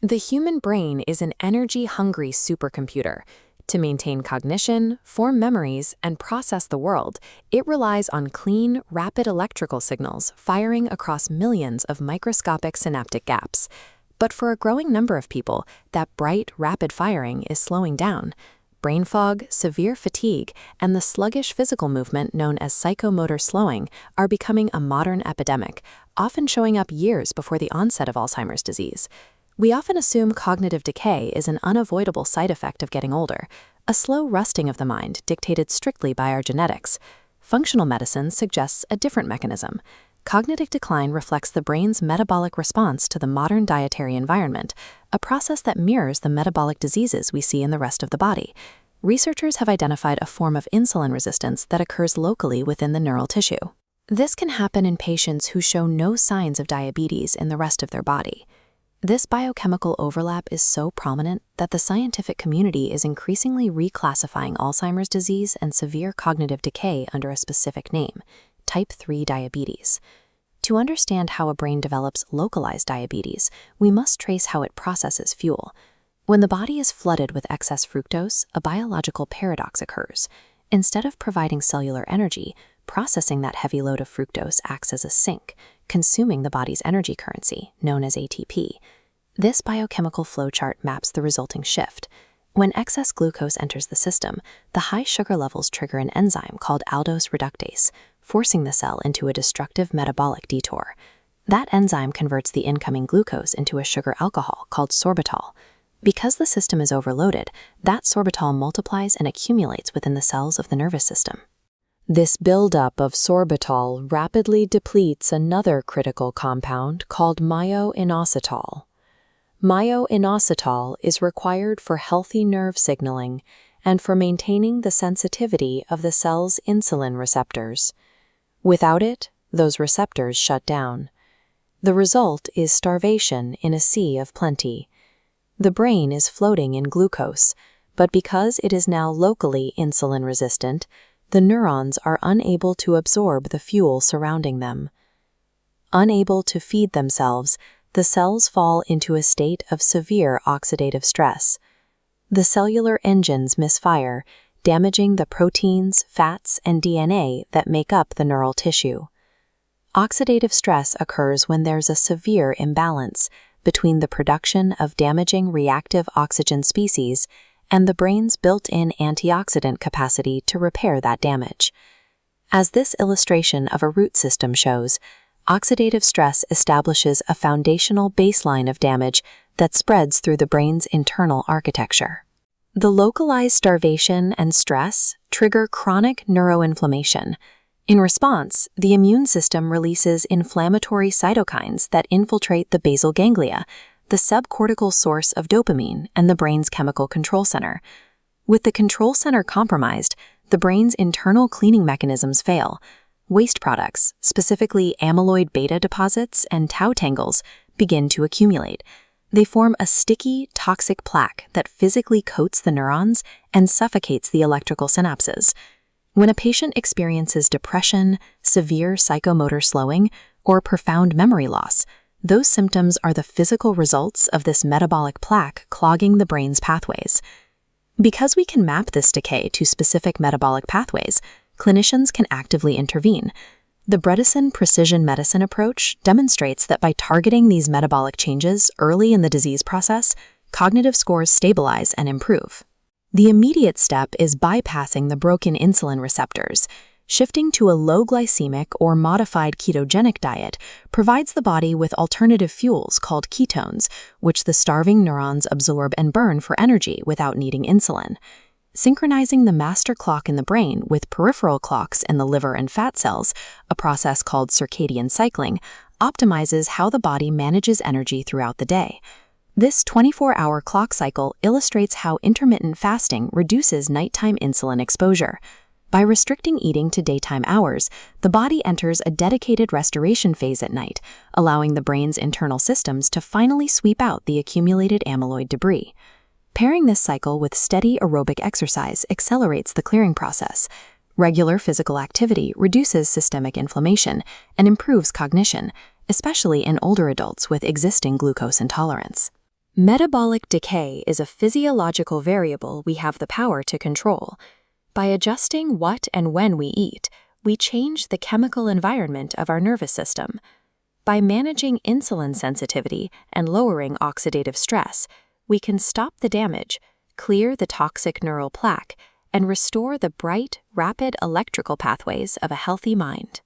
The human brain is an energy-hungry supercomputer. To maintain cognition, form memories, and process the world, it relies on clean, rapid electrical signals firing across millions of microscopic synaptic gaps. But for a growing number of people, that bright, rapid firing is slowing down. Brain fog, severe fatigue, and the sluggish physical movement known as psychomotor slowing are becoming a modern epidemic, often showing up years before the onset of Alzheimer's disease. We often assume cognitive decay is an unavoidable side effect of getting older, a slow rusting of the mind dictated strictly by our genetics. Functional medicine suggests a different mechanism. Cognitive decline reflects the brain's metabolic response to the modern dietary environment, a process that mirrors the metabolic diseases we see in the rest of the body. Researchers have identified a form of insulin resistance that occurs locally within the neural tissue. This can happen in patients who show no signs of diabetes in the rest of their body. This biochemical overlap is so prominent that the scientific community is increasingly reclassifying Alzheimer's disease and severe cognitive decay under a specific name, type 3 diabetes. To understand how a brain develops localized diabetes, we must trace how it processes fuel. When the body is flooded with excess fructose, a biological paradox occurs. Instead of providing cellular energy, processing that heavy load of fructose acts as a sink, consuming the body's energy currency, known as ATP. This biochemical flowchart maps the resulting shift. When excess glucose enters the system, the high sugar levels trigger an enzyme called aldose reductase, forcing the cell into a destructive metabolic detour. That enzyme converts the incoming glucose into a sugar alcohol called sorbitol. Because the system is overloaded, that sorbitol multiplies and accumulates within the cells of the nervous system. This buildup of sorbitol rapidly depletes another critical compound called myo-inositol. Myo-inositol is required for healthy nerve signaling and for maintaining the sensitivity of the cell's insulin receptors. Without it, those receptors shut down. The result is starvation in a sea of plenty. The brain is floating in glucose, but because it is now locally insulin resistant, the neurons are unable to absorb the fuel surrounding them. Unable to feed themselves, the cells fall into a state of severe oxidative stress. The cellular engines misfire, damaging the proteins, fats, and DNA that make up the neural tissue. Oxidative stress occurs when there's a severe imbalance between the production of damaging reactive oxygen species and the brain's built-in antioxidant capacity to repair that damage. As this illustration of a root system shows, oxidative stress establishes a foundational baseline of damage that spreads through the brain's internal architecture. The localized starvation and stress trigger chronic neuroinflammation. In response, the immune system releases inflammatory cytokines that infiltrate the basal ganglia, the subcortical source of dopamine and the brain's chemical control center. With the control center compromised, the brain's internal cleaning mechanisms fail. Waste products, specifically amyloid beta deposits and tau tangles, begin to accumulate. They form a sticky, toxic plaque that physically coats the neurons and suffocates the electrical synapses. When a patient experiences depression, severe psychomotor slowing, or profound memory loss, those symptoms are the physical results of this metabolic plaque clogging the brain's pathways. Because we can map this decay to specific metabolic pathways, clinicians can actively intervene. The Bredesen precision medicine approach demonstrates that by targeting these metabolic changes early in the disease process, cognitive scores stabilize and improve. The immediate step is bypassing the broken insulin receptors. Shifting to a low glycemic or modified ketogenic diet provides the body with alternative fuels called ketones, which the starving neurons absorb and burn for energy without needing insulin. Synchronizing the master clock in the brain with peripheral clocks in the liver and fat cells, a process called circadian cycling, optimizes how the body manages energy throughout the day. This 24-hour clock cycle illustrates how intermittent fasting reduces nighttime insulin exposure. By restricting eating to daytime hours, the body enters a dedicated restoration phase at night, allowing the brain's internal systems to finally sweep out the accumulated amyloid debris. Pairing this cycle with steady aerobic exercise accelerates the clearing process. Regular physical activity reduces systemic inflammation and improves cognition, especially in older adults with existing glucose intolerance. Metabolic decay is a physiological variable we have the power to control. By adjusting what and when we eat, we change the chemical environment of our nervous system. By managing insulin sensitivity and lowering oxidative stress, we can stop the damage, clear the toxic neural plaque, and restore the bright, rapid electrical pathways of a healthy mind.